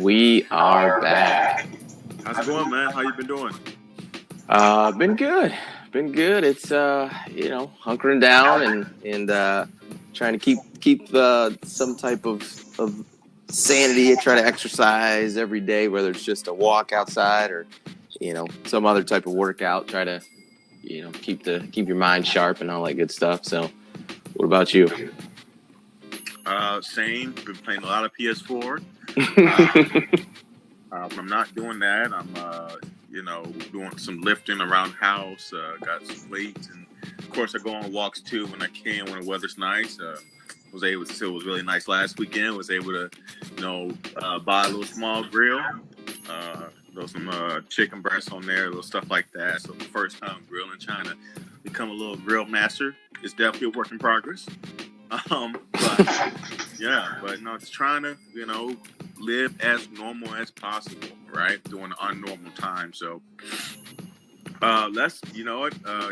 We are back. How's it going, man? How you been doing? Been good. Been good. It's hunkering down and trying to keep some type of sanity. I try to exercise every day, whether it's just a walk outside or some other type of workout. Try to keep your mind sharp and all that good stuff. So, what about you? Same. Been playing a lot of PS4. I'm not doing that. I'm, doing some lifting around the house. Got some weights, and of course, I go on walks too when I can when the weather's nice. Was able to. It was really nice last weekend. Was able to, buy a little small grill. Throw some chicken breasts on there, little stuff like that. So the first time grilling, trying to become a little grill master. It's definitely a work in progress. But yeah, but no, just trying to, live as normal as possible, right? During the unnormal time. So,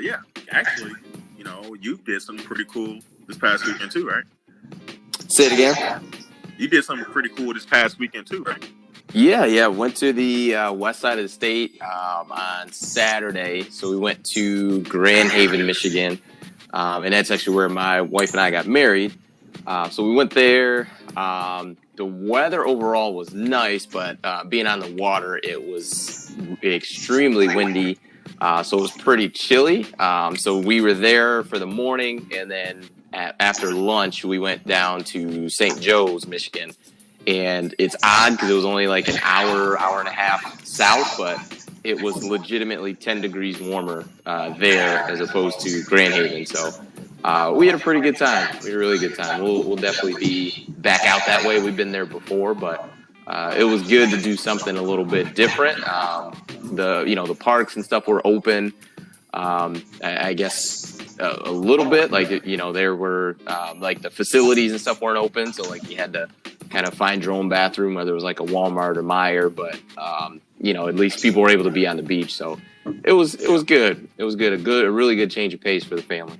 yeah, actually, you did something pretty cool this past weekend too, right? Say it again. You did something pretty cool this past weekend too, right? Yeah. Went to the west side of the state on Saturday. So we went to Grand Haven, Michigan. And that's actually where my wife and I got married. So we went there. The weather overall was nice, but being on the water, it was extremely windy. So it was pretty chilly. So we were there for the morning, and then after lunch, we went down to St. Joe's, Michigan. And it's odd because it was only like an hour and a half south, but it was legitimately 10 degrees warmer there as opposed to Grand Haven. So we had a pretty good time. We had a really good time. We'll definitely be back out that way. We've been there before, but it was good to do something a little bit different. The parks and stuff were open. I guess a little bit, like, there were like the facilities and stuff weren't open. So like you had to kind of find your own bathroom, whether it was like a Walmart or Meyer, but at least people were able to be on the beach. So it was good. It was good. A really good change of pace for the family.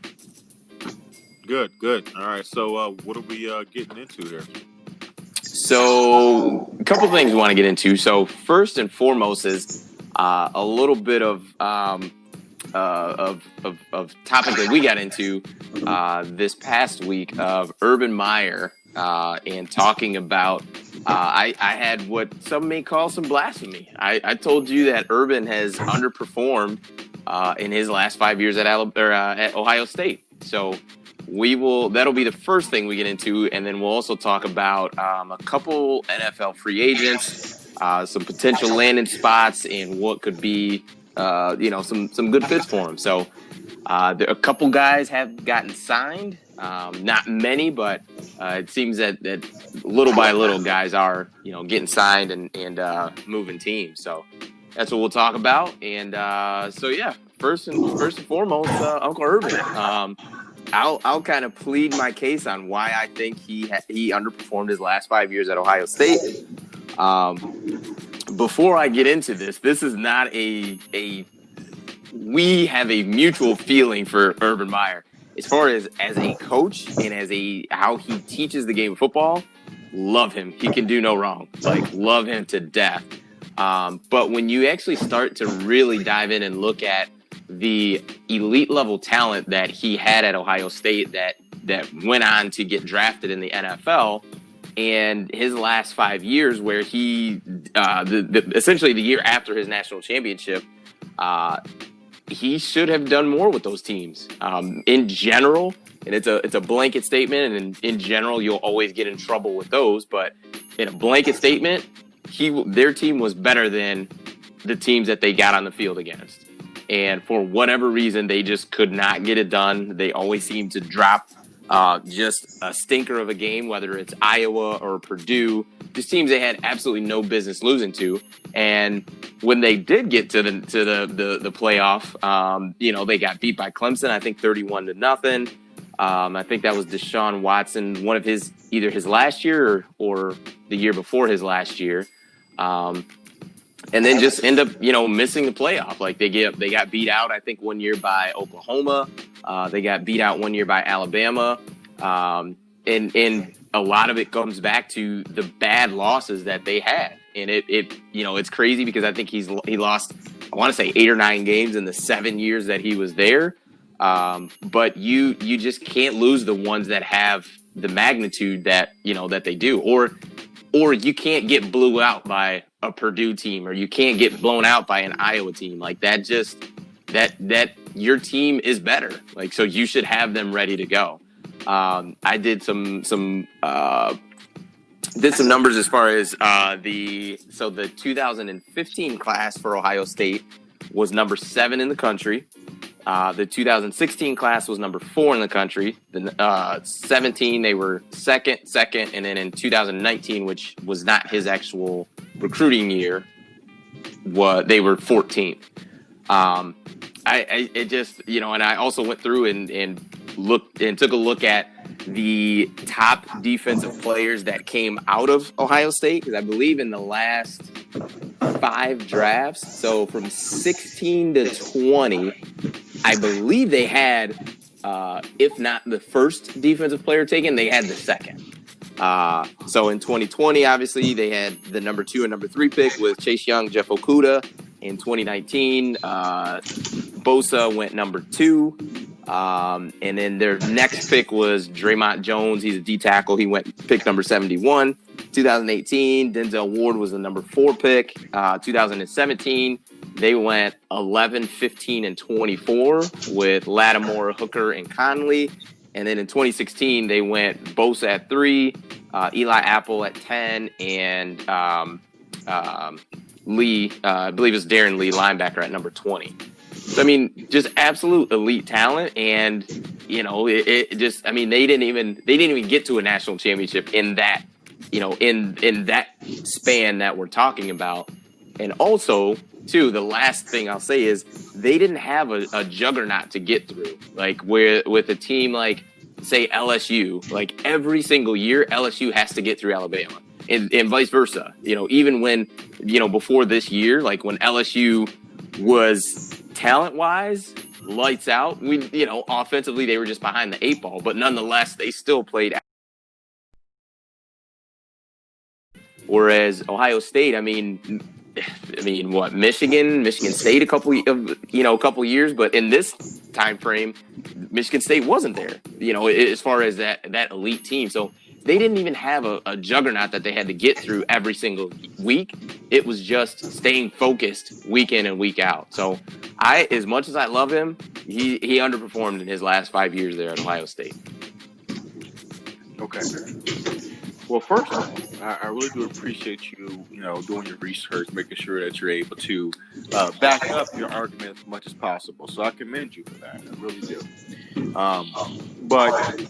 Good. All right. So what are we getting into here? So a couple things we want to get into. So first and foremost is a little bit of topic that we got into this past week of Urban Meyer and talking about I had what some may call some blasphemy. I told you that Urban has underperformed in his last 5 years at Ohio State. So that'll be the first thing we get into, and then we'll also talk about a couple NFL free agents, some potential landing spots, and what could be some good fits for him. So a couple guys have gotten signed, not many, but it seems that little by little guys are getting signed and moving teams. So that's what we'll talk about. And first and foremost, Uncle Urban. I'll kind of plead my case on why I think he underperformed his last 5 years at Ohio State. Before I get into this is not we have a mutual feeling for Urban Meyer. As far as a coach and as how he teaches the game of football, love him. He can do no wrong. Like, love him to death. But when you actually start to really dive in and look at the elite level talent that he had at Ohio State that went on to get drafted in the NFL, and his last 5 years where he essentially the year after his national championship, he should have done more with those teams. In general, and it's a blanket statement, and in general you'll always get in trouble with those, but in a blanket statement, their team was better than the teams that they got on the field against. And for whatever reason, they just could not get it done. They always seem to drop just a stinker of a game, whether it's Iowa or Purdue, just teams they had absolutely no business losing to. And when they did get to the playoff, they got beat by Clemson, I think 31-0. I think that was Deshaun Watson, one of either his last year or the year before his last year. And then just end up, missing the playoff. Like they got beat out, I think, 1 year by Oklahoma. They got beat out 1 year by Alabama. And a lot of it comes back to the bad losses that they had. And it's crazy because I think he lost, I want to say 8 or 9 games in the 7 years that he was there. But you just can't lose the ones that have the magnitude that, that they do, or you can't get blew out by a Purdue team, or you can't get blown out by an Iowa team. Like that that your team is better. Like, so you should have them ready to go. I did some numbers as far as the 2015 class for Ohio State was number 7 in the country. The 2016 class was number 4 in the country. The 17 they were second, and then in 2019, which was not his actual recruiting year, they were 14th. It just, and I also went through and took a look at the top defensive players that came out of Ohio State, because I believe in the last 5 drafts, so from 16 to 20, I believe they had, if not the first defensive player taken, they had the second. So in 2020, obviously, they had the number 2 and number 3 pick with Chase Young, Jeff Okudah. In 2019, Bosa went number 2. And then their next pick was Draymond Jones. He's a D tackle. He went pick number 71. 2018, Denzel Ward was the number 4 pick. 2017, they went 11, 15, and 24 with Lattimore, Hooker, and Conley. And then in 2016, they went Bosa at 3, Eli Apple at 10, and Lee, I believe it's Darren Lee, linebacker, at number 20. So, I mean, just absolute elite talent. And, it just, I mean, they didn't even get to a national championship in that, in that span that we're talking about. And also, too, the last thing I'll say is they didn't have a juggernaut to get through. Like, with a team like, say, LSU, like every single year, LSU has to get through Alabama, and vice versa. Even when, before this year, like when LSU was talent-wise lights out, offensively they were just behind the 8 ball, but nonetheless they still played. Whereas Ohio State, I mean, what, Michigan State a couple years, but in this time frame, Michigan State wasn't there, as far as that elite team. So they didn't even have a juggernaut that they had to get through every single week. It was just staying focused week in and week out. So as much as I love him, he underperformed in his last 5 years there at Ohio State. Okay. Well, first of all, I really do appreciate you, doing your research, making sure that you're able to back up your argument as much as possible. So I commend you for that. I really do. But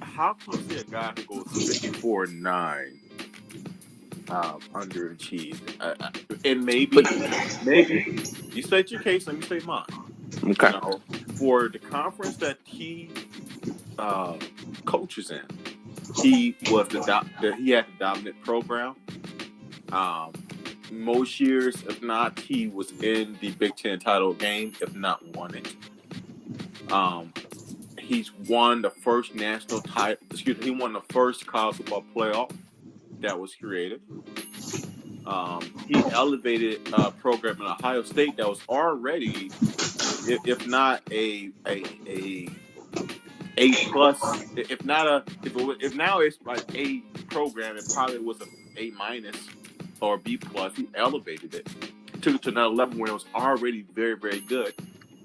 how can you say a guy who goes 54-9 underachieved? And maybe you state your case. Let me state mine. Okay. For the conference that he coaches in, he had the dominant program. Most years, if not, he was in the Big Ten title game, if not won it. He's won the first national title. He won the first college football playoff that was created. He elevated a program in Ohio State that was already, if not a plus, if now it's like A program, it probably was an A minus or B plus. He elevated it to another level where it was already very, very good.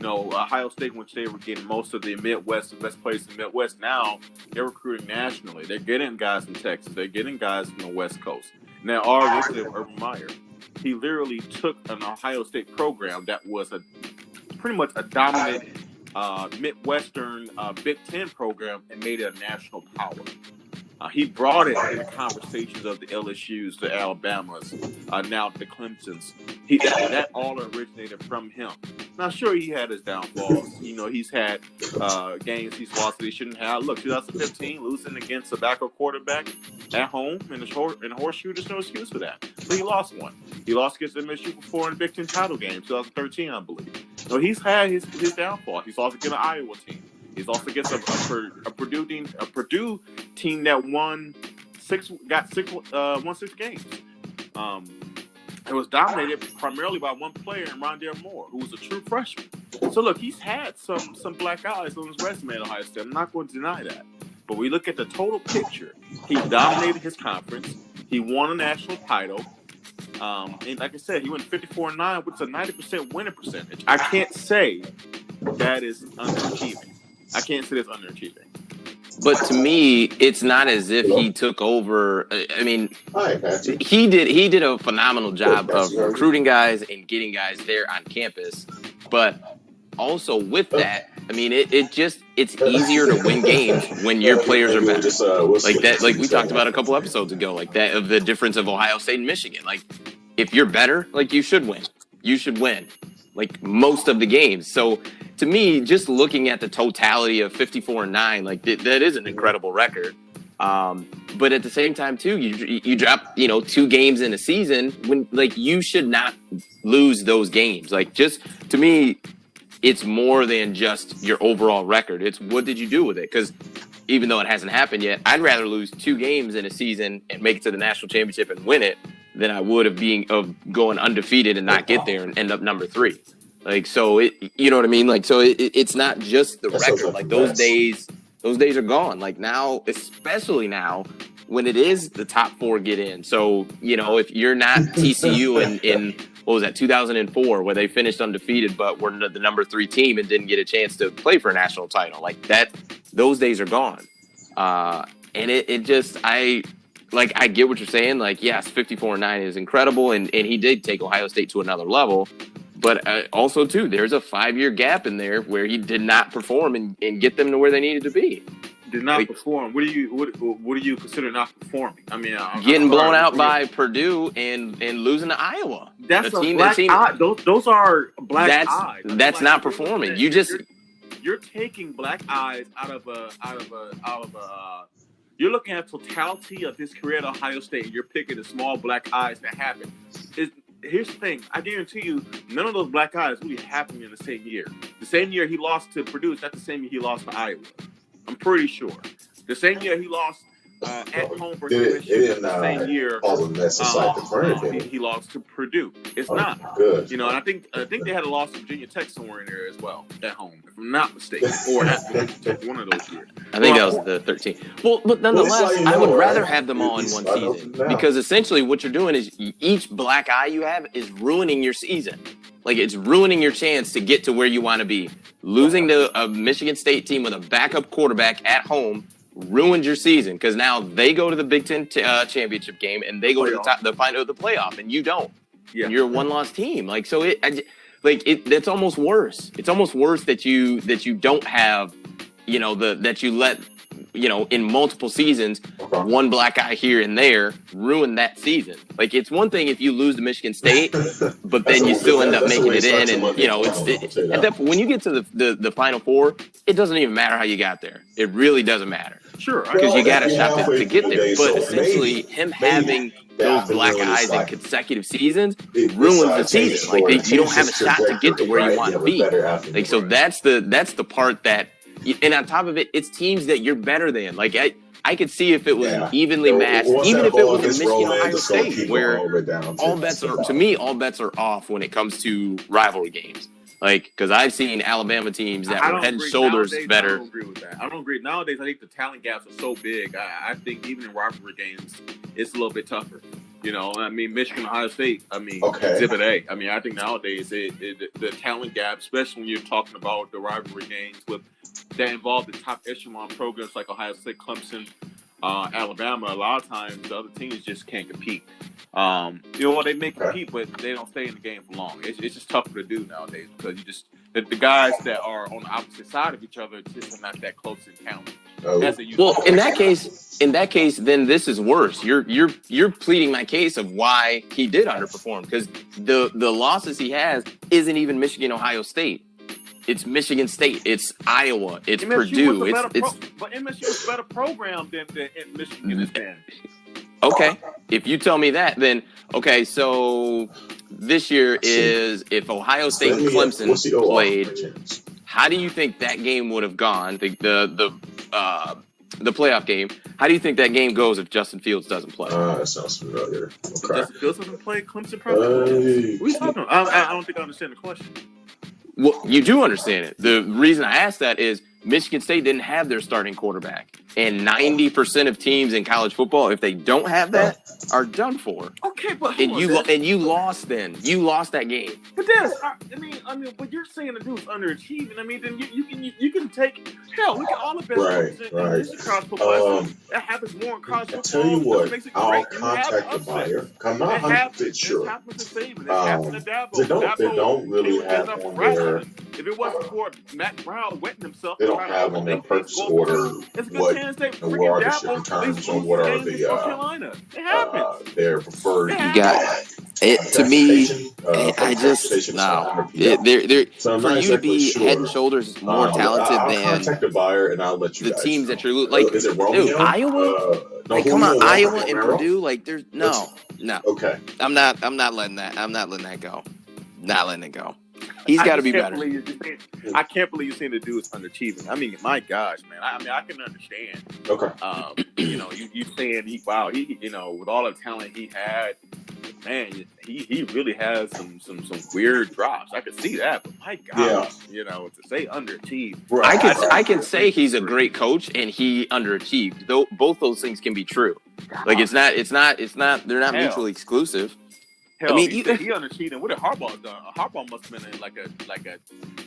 Ohio State, which they were getting most of the Midwest, the best players in the Midwest, now they're recruiting nationally. They're getting guys from Texas. They're getting guys from the West Coast. Now, obviously, Urban Meyer, he literally took an Ohio State program that was pretty much a dominant Midwestern Big Ten program and made it a national power. He brought it in the conversations of the LSUs, the Alabamas, now the Clemsons. That all originated from him. Now, sure, he had his downfalls. He's had games he's lost that he shouldn't have. Look, 2015, losing against a backup quarterback at home in the horseshoe, there's no excuse for that. But he lost one. He lost against MSU before in the Big Ten title game, 2013, I believe. So he's had his downfall. He's lost against an Iowa team. He's also against a Purdue team that won won 6 games. It was dominated primarily by one player, in Rondale Moore, who was a true freshman. So look, he's had some black eyes on his resume at Ohio State. I'm not going to deny that. But we look at the total picture. He dominated his conference. He won a national title. And like I said, he went 54-9, which is a 90% winning percentage. I can't say that is underachieving. I can't say that's underachieving. But to me, it's not as if he took over. I mean, he did a phenomenal job of recruiting guys and getting guys there on campus. But also with that, I mean, it's easier to win games when your players are better. Like that, like we talked about a couple episodes ago, like that of the difference of Ohio State and Michigan. Like if you're better, like you should win. You should win, like most of the games. So to me, just looking at the totality of 54-9, like that is an incredible record. But at the same time, too, you drop 2 games in a season when like you should not lose those games. Like just to me, it's more than just your overall record. It's what did you do with it? Because even though it hasn't happened yet, I'd rather lose 2 games in a season and make it to the national championship and win it than I would of going undefeated and not get there and end up number 3. Like, so you know what I mean? Like, so it's not just the record. Like those days are gone. Like now, especially now when it is the top 4 get in. So, if you're not TCU in what was that, 2004, where they finished undefeated, but were the number 3 team and didn't get a chance to play for a national title. Like that, those days are gone. And I get what you're saying. Like, yes, 54-9 is incredible. And he did take Ohio State to another level. But also, too, there's a 5-year gap in there where he did not perform and get them to where they needed to be. Did not perform. What do you consider not performing? I mean, getting blown out by Purdue and losing to Iowa. That's a black eye. Those are black eyes. That's not performing. You're taking black eyes out of a. You're looking at totality of his career at Ohio State. You're picking the small black eyes that happen. Here's the thing. I guarantee you, none of those black eyes really happened in the same year. The same year he lost to Purdue is not the same year he lost to Iowa. I'm pretty sure. The same year he lost at home versus Michigan, the same year he lost to Purdue. It's not. Good. And I think they had a loss to Virginia Tech somewhere in there as well at home, if I'm not mistaken, or at Virginia Tech, one of those years. I think that was the 13. Well, but nonetheless, I would rather have them all in one season because essentially what you're doing is each black eye you have is ruining your season. Like it's ruining your chance to get to where you want to be. Losing to a Michigan State team with a backup quarterback at home ruined your season because now they go to the Big Ten championship game and they go to the final of the playoff and you don't. Yeah. And you're a one-loss team. Like so, it's almost worse. It's almost worse that you don't have, that you let. In multiple seasons, one black eye here and there ruined that season. Like it's one thing if you lose to Michigan State, but then you still end up making it in, and when you get to the Final Four, it doesn't even matter how you got there. It really doesn't matter. Sure, because you got a shot to get there. But essentially, him having those black eyes in consecutive seasons ruins the season. Like you don't have a shot to get to where you want to be. Like so, that's the part that. And on top of it, it's teams that you're better than. Like I could see if it was evenly matched, even if it was a Michigan Ohio State, where all bets are off when it comes to rivalry games. Like because I've seen Alabama teams that were head and shoulders better. I don't agree with that. I don't agree. Nowadays, I think the talent gaps are so big. I think even in rivalry games, it's a little bit tougher. I mean, Michigan, Ohio State, Exhibit A. I mean, I think nowadays the talent gap, especially when you're talking about the rivalry games that involve the top echelon programs like Ohio State, Clemson, Alabama, a lot of times the other teams just can't compete. They may compete, but they don't stay in the game for long. It's just tougher to do nowadays because the guys that are on the opposite side of each other just are not that close in count. Well, in that case, then this is worse. You're pleading my case of why he did underperform because the losses he has isn't even Michigan, Ohio State. It's Michigan State. It's Iowa. It's MSU Purdue. But MSU is a better program than Michigan is then. Okay, if you tell me that, then okay. So this year is if Ohio State and Clemson played. How do you think that game would have gone? The the playoff game. How do you think that game goes if Justin Fields doesn't play? That sounds familiar. If Okay. Justin Fields doesn't play, Clemson probably wins. What are you talking about? I don't think I understand the question. Well, you do understand it. The reason I asked that is Michigan State didn't have their starting quarterback. And 90% of teams in college football, if they don't have that, are done for. Okay, but and you lost then. You lost that game. But but you're saying the dude's underachieving. I mean, then you can take hell. We can all have been in college football. That happens more in college football. I tell you what, I'll great. contact the buyer. I'm not 100% sure. It happens to Saban. It happens to Dabo. They don't really have on their. If it wasn't for Matt Brown wetting himself, they don't have on their purchase order what awards in terms of what are their preferred. You got it to me. I just no. So for you to be head and shoulders more talented I'll than contact the buyer and I'll let you the guys teams know. that you're like. Is it Romeo? Dude, Iowa. Come on, Iowa and Purdue. Like there's no. Okay. I'm not letting that. I'm not letting that go. Not letting it go. He's got to be better. I can't believe you're saying the dude is underachieving. I mean, my gosh, man. I can understand. Okay. You saying he with all the talent he had, man, he really has some weird drops. I could see that, but my gosh, to say underachieved. Right. I can say he's a great coach and he underachieved. Though both those things can be true. Like it's not. They're not mutually exclusive. Hell, I mean, he underachieved. What did Harbaugh done? Harbaugh must have been in like a.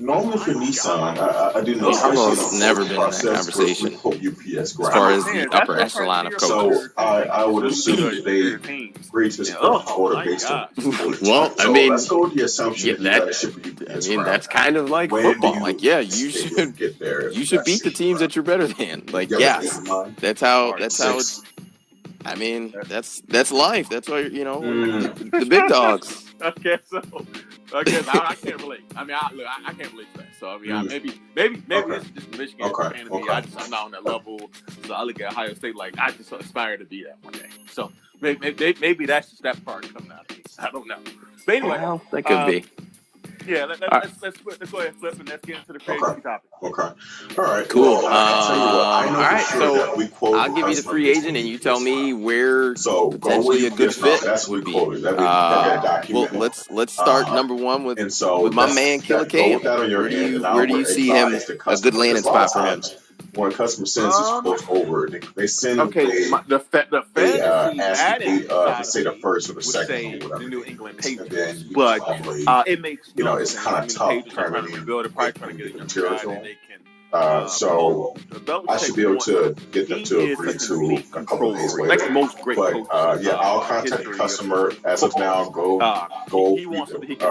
Normally for Nissan, I do know. Harbaugh's never been in that conversation. UPS as far as the upper echelon of coaches. So I would assume that they agreed to his order based on. Well, I mean, let's go with the assumption that's kind of like football. Like, yeah, you should get there. You should beat the teams that you're better than. Like, yes, that's how it's. I mean, that's life. That's why the big dogs. Okay, so I can't relate. I mean, I can't relate to that. So I mean, maybe this is just Michigan fan to me. I'm not on that level. So I look at Ohio State like I just aspire to be that one day. So maybe that's just that part coming out of me. I don't know. But anyway, that could be. Yeah, let's go ahead and flip and let's get into the crazy topic. Okay. All right. Cool. Well, all right. So I'll give you the free agent, and you tell me where potentially a good fit would be. Well, let's start number one with my man Killer Cam. Where do you see him a good landing spot for him? When a customer sends his quote over, they send the say the first or the second or whatever. The New England Patriots, but it makes it's kind of tough trying to build a price trying to get material. So I should be able to get them to agree to a couple of days later. Like most great coaches, I'll contact the customer as of now. Go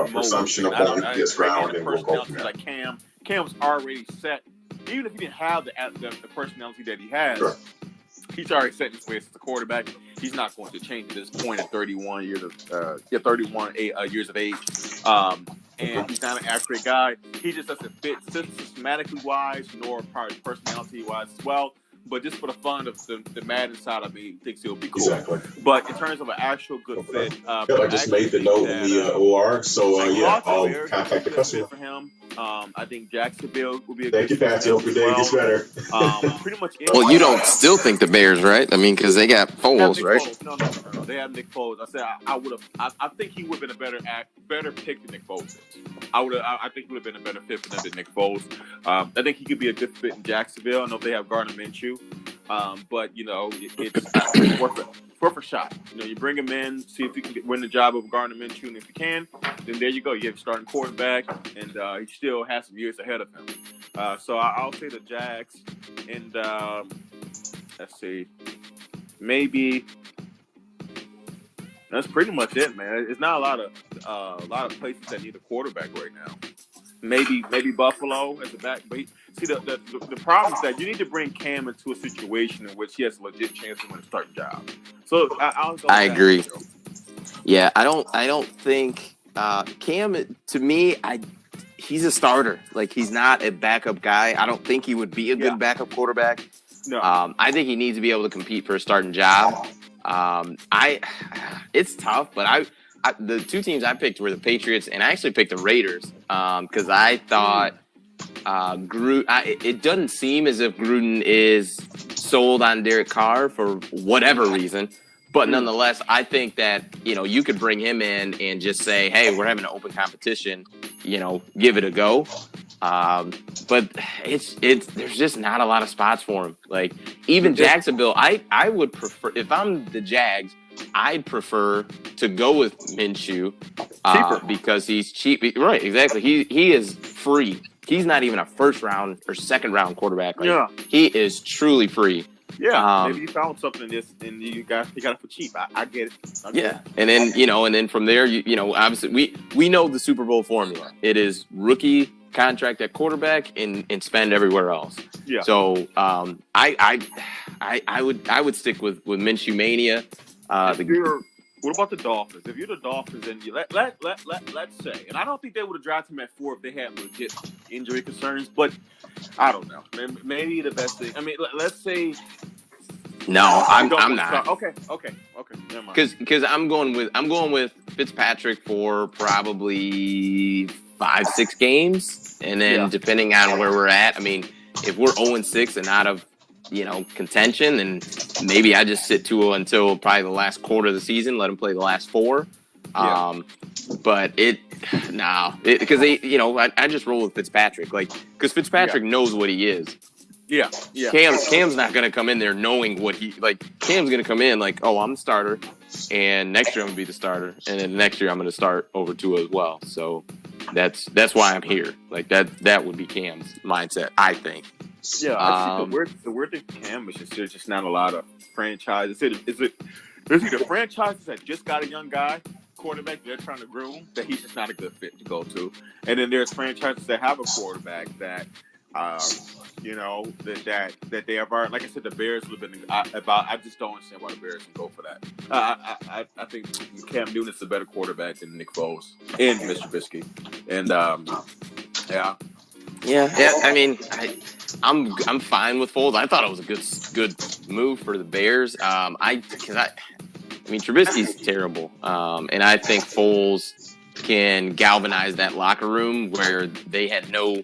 presumption upon UPS ground, and we'll go from there. Like Cam's already set. Even if he didn't have the personality that he has, he's already set his ways as a quarterback. He's not going to change at this point at 31 years of age. And he's not an accurate guy. He just doesn't fit systematically wise, nor personality wise as well. But just for the fun of the Madden side of me, he thinks he'll be cool. Exactly. But in terms of an actual good fit, I just made the note in the OR, so I'll contact the customer. For him. I think Jacksonville will be a good fit. Thank you, Patsy. Hope your day gets better. Pretty much. Well, you don't still think the Bears, right? I mean, because they got Foles, right? No. They have Nick Foles. I said I think he would have been a better pick than Nick Foles. I think he would have been a better fit for them than Nick Foles. I think he could be a good fit in Jacksonville. I know they have Gardner Minshew, but it's worth a shot. You bring him in, see if you can win the job of Gardner Minshew, and if you can, then there you go. You have a starting quarterback, and he still has some years ahead of him. So I'll say the Jags, and let's see, maybe. That's pretty much it, man. It's not a lot of places that need a quarterback right now. Maybe Buffalo as a back. But see, the problem is that you need to bring Cam into a situation in which he has a legit chance to win a starting job. So I agree. Yeah, I don't think Cam. To me, he's a starter. Like he's not a backup guy. I don't think he would be a good backup quarterback. No. I think he needs to be able to compete for a starting job. It's tough, but the two teams I picked were the Patriots, and I actually picked the Raiders because I thought it doesn't seem as if Gruden is sold on Derek Carr for whatever reason. But nonetheless, I think that, you could bring him in and just say, hey, we're having an open competition, give it a go. But there's just not a lot of spots for him. Like, even Jacksonville, I would prefer, if I'm the Jags, I'd prefer to go with Minshew because he's cheap. Right, exactly. He is free. He's not even a first round or second round quarterback. Like, he is truly free. Yeah, maybe you found something in this, and you got it for cheap. I get it. And then from there, obviously we know the Super Bowl formula. It is rookie contract at quarterback and spend everywhere else. Yeah. So I would stick with Minshew mania. What about the Dolphins? If you're the Dolphins and let's say, and I don't think they would have drafted him at 4 if they had legit injury concerns, but I don't know. Maybe the best thing. I mean, let's say. No, I'm not. Okay. Never mind. Because I'm going with Fitzpatrick for probably 5-6 games, and then depending on where we're at, I mean, if we're 0-6 and out of contention, then maybe I just sit Tua until probably the last quarter of the season, let him play the last 4. But because I just roll with Fitzpatrick, because Fitzpatrick knows what he is. Yeah. Cam's not going to come in there knowing what Cam's going to come in like, oh, I'm the starter, and next year I'm going to be the starter, and then next year I'm going to start over Tua as well. So that's why I'm here. Like, that would be Cam's mindset, I think. Yeah, I think the weird thing for Cam is there's just not a lot of franchises. There's either franchises that just got a young guy, quarterback they're trying to groom, that he's just not a good fit to go to. And then there's franchises that have a quarterback that that they have already, like I said, the Bears would have been about. I just don't understand why the Bears can go for that. I think Cam Newton is a better quarterback than Nick Foles and Mr. Trubisky. And I mean, I'm fine with Foles. I thought it was a good move for the Bears. I mean, Trubisky's terrible, and I think Foles can galvanize that locker room where they had no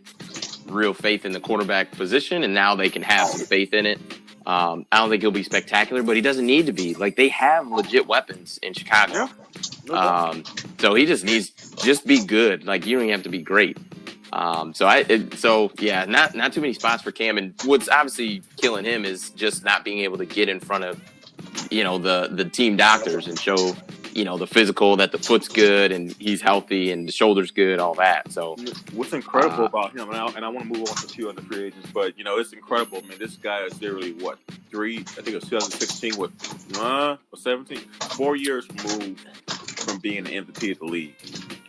real faith in the quarterback position, and now they can have some faith in it. I don't think he'll be spectacular, but he doesn't need to be. Like, they have legit weapons in Chicago. So he just needs just be good. Like, you don't even have to be great. Not too many spots for Cam, and what's obviously killing him is just not being able to get in front of, the team doctors and show, the physical, that the foot's good and he's healthy and the shoulder's good, all that. So what's incredible about him, and I want to move on to 2 other free agents, but it's incredible. I mean, this guy is literally I think it was 2016 with 17, 4 years removed from being the MVP of the league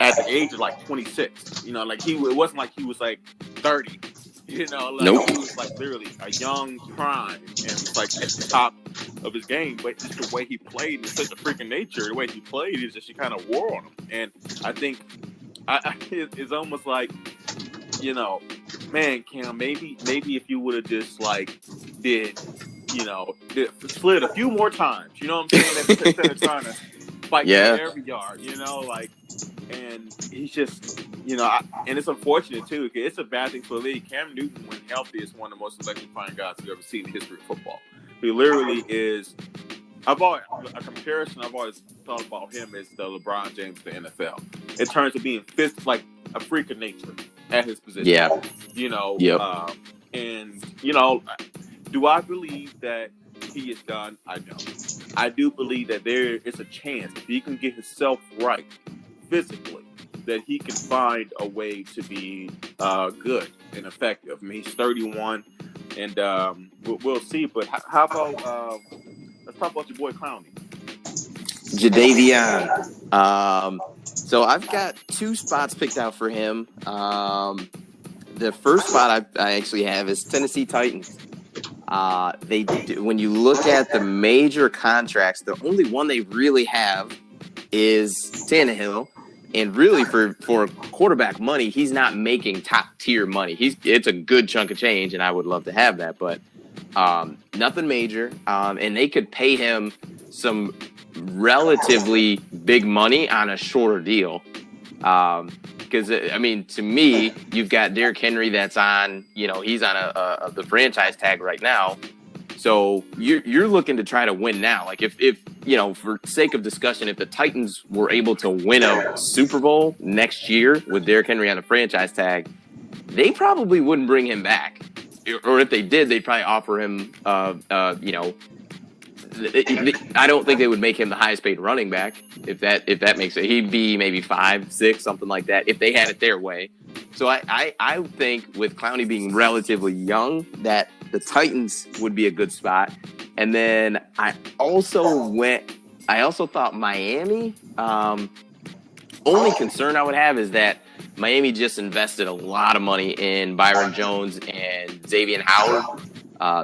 at the age of 26. It wasn't like he was 30. Nope. He was literally a young prime and at the top of his game, but just the way he played is such a freaking nature. The way he played is just, he kind of wore on him, and I think it's almost like, man, Cam, maybe if you would have just slid a few more times, you know what I'm saying, instead of trying to fight every yard, and he's just, and it's unfortunate too, because it's a bad thing for the league. Cam Newton, when healthy, is one of the most electrifying guys we've ever seen in the history of football. He literally is. I've always thought about him as the LeBron James of the NFL in terms of being a freak of nature at his position. Yeah. Do I believe that he is done? I don't. I do believe that there is a chance, if he can get himself right physically, that he can find a way to be good and effective. I mean, he's 31, and we'll see. But how about let's talk about your boy Clowney, Jadeveon. So I've got 2 spots picked out for him. The first spot I actually have is Tennessee Titans. When you look at the major contracts, the only one they really have is Tannehill. And really, for quarterback money, he's not making top tier money. It's a good chunk of change, and I would love to have that, but nothing major. And they could pay him some relatively big money on a shorter deal. Because I mean, to me, you've got Derrick Henry that's on, he's on the franchise tag right now. So you're looking to try to win now. Like if for sake of discussion, if the Titans were able to win a Super Bowl next year with Derrick Henry on a franchise tag, they probably wouldn't bring him back. Or if they did, they'd probably offer him, I don't think they would make him the highest paid running back. If that makes it, he'd be maybe 5, 6, something like that, if they had it their way. So I think with Clowney being relatively young, that the Titans would be a good spot. And then I also thought Miami. Only concern I would have is that Miami just invested a lot of money in Byron Jones and Xavier Howard.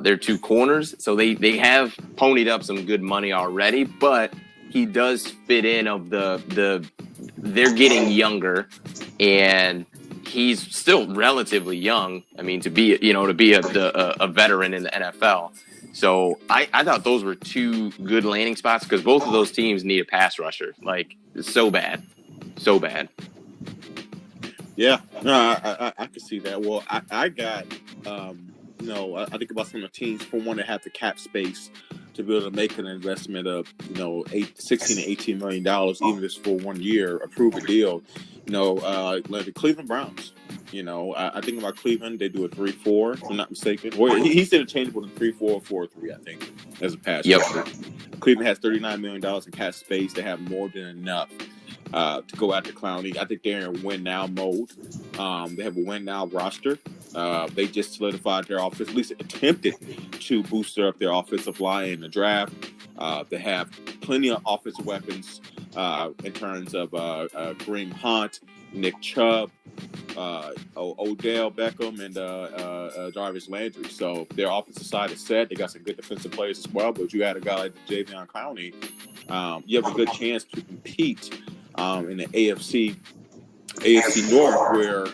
They're 2 corners, so they have ponied up some good money already. But he does fit in of the they're getting younger, and he's still relatively young. I mean, to be a veteran in the NFL. So I thought those were 2 good landing spots because both of those teams need a pass rusher. Like, so bad. Yeah, no, I can see that. Well, I got, I think about some of the teams, for one, that have the cap space to be able to make an investment of, $16 to $18 million, even if it's for 1 year, approve a deal. Like the Cleveland Browns. I think about Cleveland, they do a 3-4, if I'm not mistaken. Well, he's interchangeable in 3-4 or 4-3, I think, as a pass rusher. Cleveland has $39 million in cap space. They have more than enough to go after Clowney. I think they're in win-now mode. They have a win-now roster. They just solidified their offense, at least attempted to booster up their offensive line in the draft. They have plenty of offensive weapons in terms of Kareem Hunt, Nick Chubb, Odell Beckham, and Jarvis Landry. So their offensive side is set. They got some good defensive players as well. But you had a guy like Jadeveon Clowney, you have a good chance to compete in the AFC North, where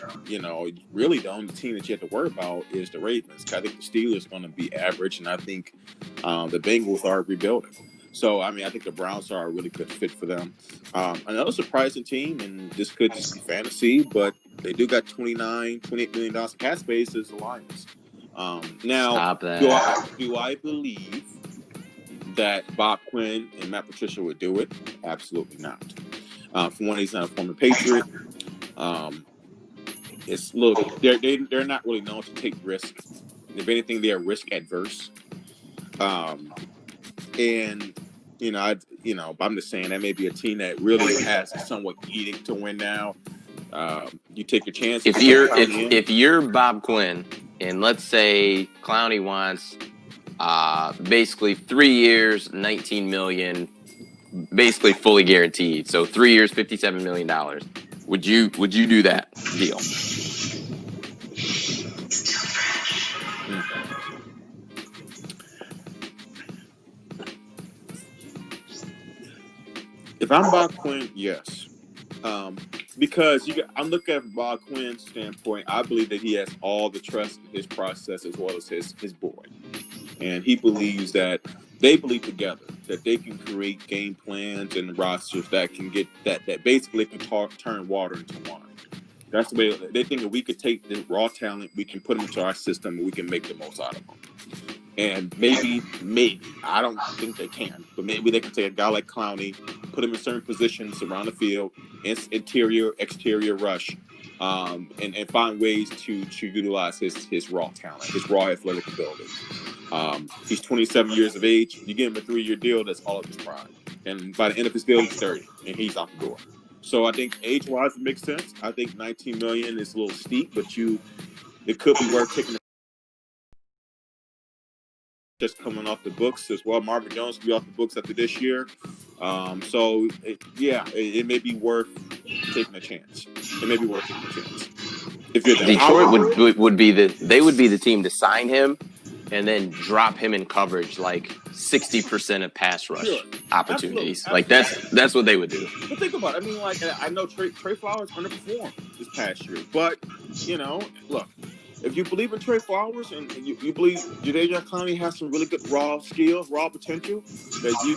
really the only team that you have to worry about is the Ravens. I think the Steelers are going to be average, and I think the Bengals are rebuilding. So, I think the Browns are a really good fit for them. Another surprising team, and this could just be fantasy, but they do got $28 million in cap space as the Lions. Now, do I believe that Bob Quinn and Matt Patricia would do it? Absolutely not. For one, he's not a former Patriot. They're not really known to take risks. If anything, they are risk adverse. I'm just saying that may be a team that really has somewhat eating to win now. You take your chance. If you're Bob Quinn, and let's say Clowney wants basically 3 years, $19 million, basically fully guaranteed. So 3 years, $57 million. Would you do that deal? If I'm Bob Quinn, yes. Because I'm looking at Bob Quinn's standpoint. I believe that he has all the trust in his process as well as his board. And he believes that they believe together that they can create game plans and rosters that can get that basically can turn water into wine. That's the way they think that we could take the raw talent, we can put them into our system, and we can make the most out of them. And maybe, I don't think they can, but maybe they can take a guy like Clowney, put him in certain positions around the field, interior, exterior rush, and find ways to utilize his raw talent, his raw athletic ability. He's 27 years of age. You give him a 3-year deal, that's all of his prime. And by the end of his deal, he's 30, and he's out the door. So I think age-wise, it makes sense. I think $19 million is a little steep, but it could be worth taking. Just coming off the books as well. Marvin Jones will be off the books after this year. It may be worth taking a chance. If you're Detroit would be the team to sign him and then drop him in coverage like 60% of pass rush opportunities. Absolutely. Like that's what they would do. But think about it. I know Trey Flowers underperformed this past year, but look. If you believe in Trey Flowers and you believe Jadeveon Clowney has some really good raw skills, raw potential, that you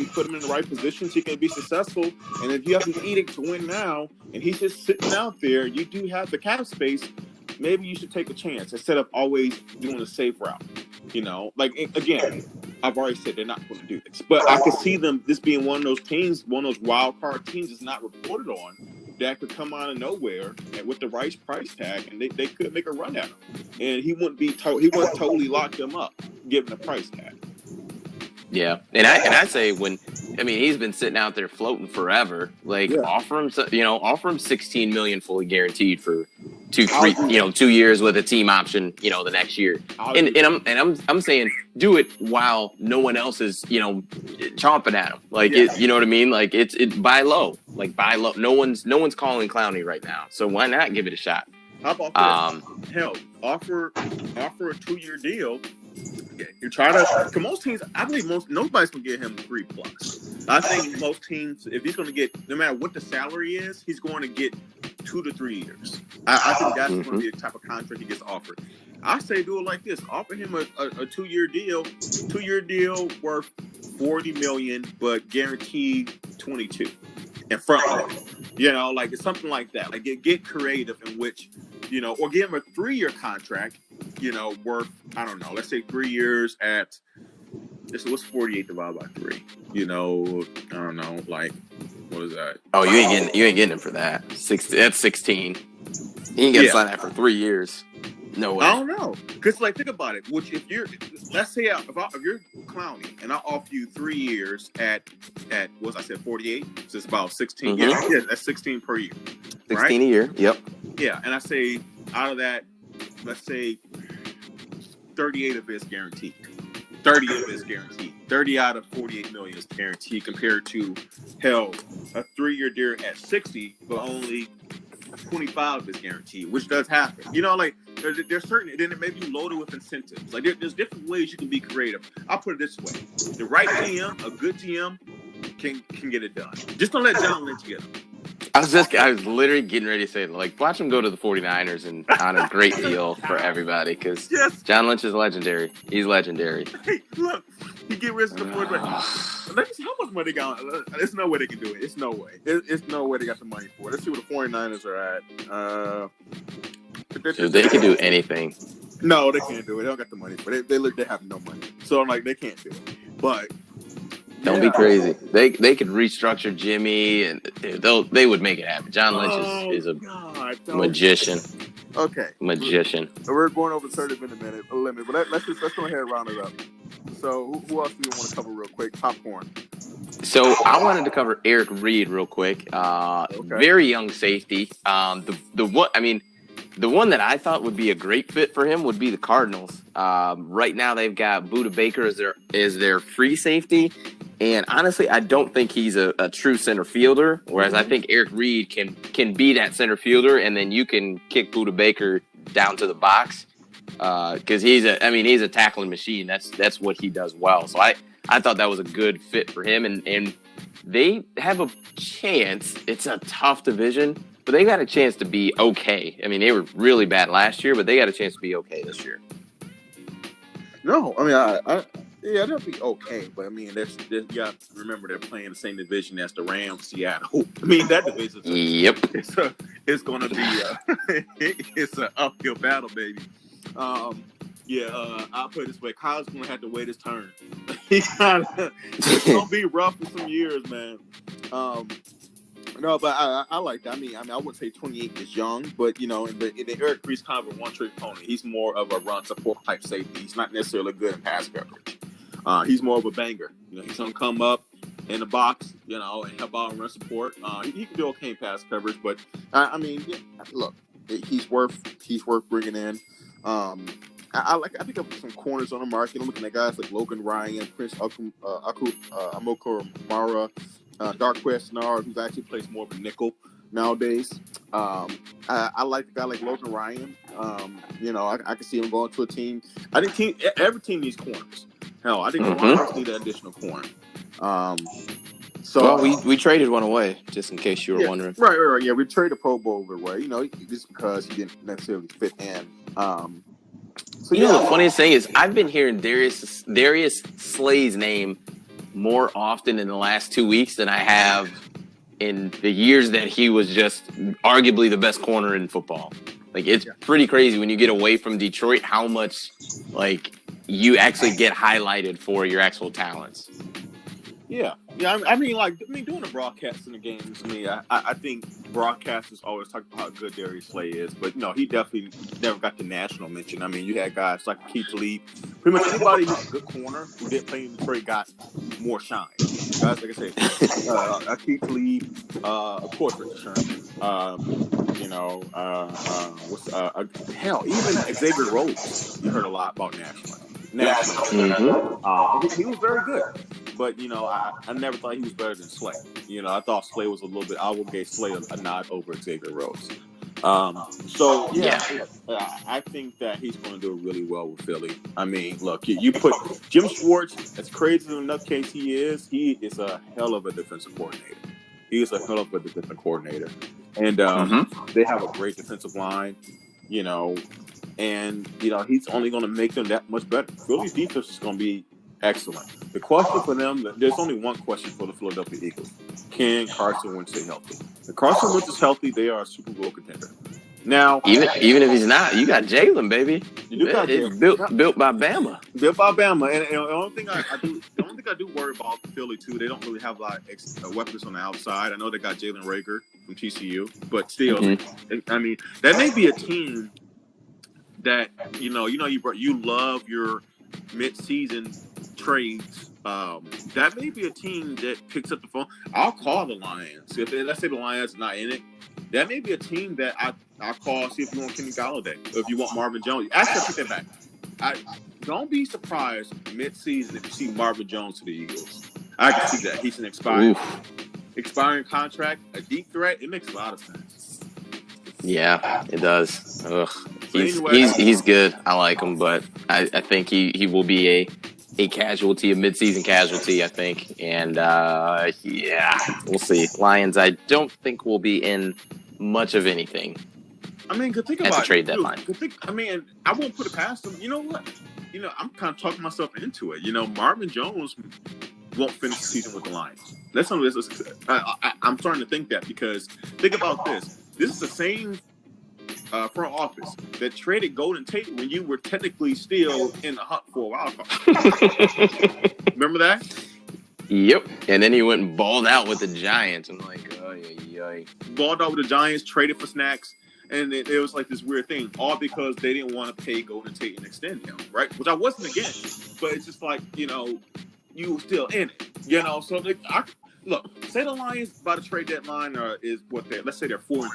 put him in the right positions, he can be successful. And if you have an edict to win now, and he's just sitting out there, you do have the cap space. Maybe you should take a chance instead of always doing a safe route. You know, like again, I've already said they're not going to do this, but I could see this being one of those teams, one of those wild card teams that's not reported on, that could come out of nowhere and with the right price tag, and they could make a run at him, and he wouldn't totally lock them up given the price tag. Yeah, and I say he's been sitting out there floating forever. Like offer him 16 million fully guaranteed for 2 years with a team option, the next year. And I'm saying do it while no one else is chomping at him. Like you know what I mean? Like it's buy low, No one's calling Clowney right now, so why not give it a shot? How about this? Hell, offer a 2-year deal. You try to. Most teams, I believe nobody's gonna get him 3+. I think most teams, if he's gonna get, no matter what the salary is, he's going to get 2 to 3 years. I think that's going to be the type of contract he gets offered. I say do it like this: offer him a 2-year deal, worth $40 million, but guaranteed 22 in front load. Like it's something like that. Like get creative in which, or give him a 3-year contract. Worth, I don't know, let's say 3 years at, what's 48 divided by 3? I don't know, like, what is that? Oh, you ain't getting him for that. That's 16. He ain't gonna sign that for 3 years. No way. I don't know, cause like think about it. Which if let's say if you're Clowney and I offer you 3 years at what I said 48, so it's about 16. Yeah, that's 16 per year. 16 right? a year. Yep. Yeah, and I say out of that, let's say 38 of it's guaranteed. 30 of it's guaranteed. 30 out of 48 million is guaranteed compared to, hell, a 3-year deal at 60, but only 25 is guaranteed, which does happen. Like there's certain, then it may be loaded with incentives. Like there's different ways you can be creative. I'll put it this way: the right GM, a good GM, can get it done. Just don't let John Lynch get him. I was literally getting ready to say, like, watch him go to the 49ers and on a great deal for everybody, because John Lynch is legendary. He's legendary. Hey, look, he get rid of the 49ers. Let me see how much money they got. There's no way they can do it. It's no way. It's no way they got the money for it. Let's see what the 49ers are at. They can do anything. No, they can't do it. They don't got the money for it. They have no money. So I'm like, they can't do it. But don't be crazy. They could restructure Jimmy, and they would make it happen. John Lynch is a magician. Okay, magician. We're going over 30-minute limit, but let's go ahead and round it up. So who else do you want to cover real quick? Popcorn. So I wanted to cover Eric Reed real quick. Very young safety. The one that I thought would be a great fit for him would be the Cardinals. Right now they've got Budda Baker as their free safety. And honestly, I don't think he's a true center fielder, whereas I think Eric Reed can be that center fielder, and then you can kick Budda Baker down to the box because he's a tackling machine. That's what he does well. So I thought that was a good fit for him, and they have a chance. It's a tough division, but they got a chance to be okay. I mean, they were really bad last year, but they got a chance to be okay this year. No, I mean, yeah, they'll be okay, but I mean, you got to remember they're playing the same division as the Rams, Seattle. I mean, that division. Yep. It's going to be it's an uphill battle, baby. I'll put it this way: Kyle's going to have to wait his turn. It's going to be rough for some years, man. No, but I like that. I mean, I wouldn't say 28 is young, but in the Eric Reed's kind of a one-trick pony. He's more of a run support type safety. He's not necessarily good in pass coverage. He's more of a banger. He's gonna come up in the box, and help out and run support. He can do okay in pass coverage, but look, he's worth bringing in. I think of some corners on the market. I'm looking at guys like Logan Ryan, Prince Amoko Mara. Darquez Nard, who actually plays more of a nickel nowadays. I like a guy like Logan Ryan. I can see him going to a team. I think every team needs corners. Hell, I think the Lions need an additional corner. We traded one away, just in case you were wondering. Right. Yeah, we traded Pro Bowl away. Just because he didn't necessarily fit in. The funniest thing is I've been hearing Darius Slay's name more often in the last 2 weeks than I have in the years that he was just arguably the best corner in football. Like, it's pretty crazy when you get away from Detroit how much, like, you actually get highlighted for your actual talents. Yeah. I mean, doing the broadcast in the games. I think broadcasters always talk about how good Darius Slay is, but no, he definitely never got the national mention. I mean, you had guys like Keith Lee. Pretty much anybody who's a good corner who didn't play in Detroit got more shine. Guys, like I said, Keith Lee, of course, Richard Sherman. Hell, even Xavier Rhodes, you heard a lot about nationally. He was very good. But, I never thought he was better than Slay. I thought Slay was a little bit... I would give Slay a nod over Xavier Rhodes. I think that he's going to do really well with Philly. I mean, look, you put Jim Schwartz, as crazy as a nutcase he is a hell of a defensive coordinator. He is a hell of a defensive coordinator. And they have a great defensive line, and, he's only going to make them that much better. Philly's defense is going to be excellent. The question for them, there's only one question for the Philadelphia Eagles. Can Carson Wentz stay healthy? If Carson Wentz is healthy, they are a Super Bowl contender. Now, even if he's not, you got Jalen, baby. It's built by Bama. Built by Bama. And the only thing I do worry about Philly too, they don't really have a lot of weapons on the outside. I know they got Jalen Reagor from TCU, but still, I mean, that may be a team that you love your mid-season trades. That may be a team that picks up the phone. I'll call the Lions. Let's say the Lions are not in it, that may be a team that I'll call, see if you want Kenny Galladay, or if you want Marvin Jones. Actually, I'll take that back. Don't be surprised mid-season if you see Marvin Jones to the Eagles. I can see that. He's an expiring contract, a deep threat. It makes a lot of sense. Yeah, it does. Ugh. He's good. I like him, but I think he will be a casualty, a mid-season casualty, I think. And we'll see. Lions, I don't think will be in much of anything. I mean, think at about the trade deadline. I won't put it past them. You know what? I'm kind of talking myself into it. Marvin Jones won't finish the season with the Lions. I'm starting to think that, because think about this. This is the same front office that traded Golden Tate when you were technically still in the hunt for a wild card. Remember that? Yep. And then he went and balled out with the Giants. I'm like, balled out with the Giants, traded for snacks, and it was like this weird thing, all because they didn't want to pay Golden Tate and extend him, right? Which I wasn't against, but it's just like, you were still in it, So look, say the Lions by the trade deadline is what let's say they're 4-3.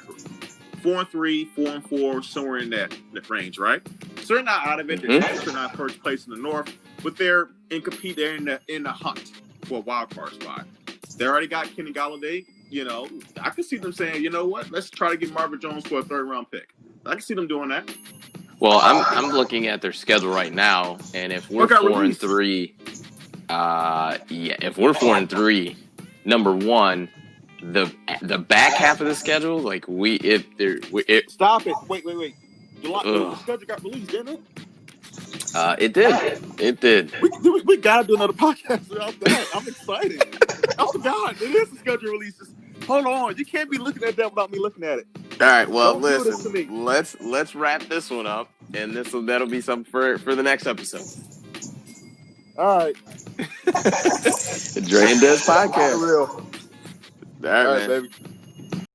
4-3, 4-4, somewhere in that range, right? So they're not out of it. They're not first place in the North, but they're in the hunt for a wild card spot. They already got Kenny Galladay. I can see them saying, you know what? Let's try to get Marvin Jones for a 3rd round pick. I can see them doing that. Well, I'm looking at their schedule right now, and if we're 4-3, if we're 4-3, number one, the back half of the schedule, like stop it. Wait. The schedule got released, didn't it? It did. We gotta do another podcast about that. I'm excited. Oh God, it is the schedule releases. Hold on, you can't be looking at that without me looking at it. All right, well, listen, let's wrap this one up, and that'll be something for the next episode. All right. The Dre and Des podcast. For real. All right, man. Baby.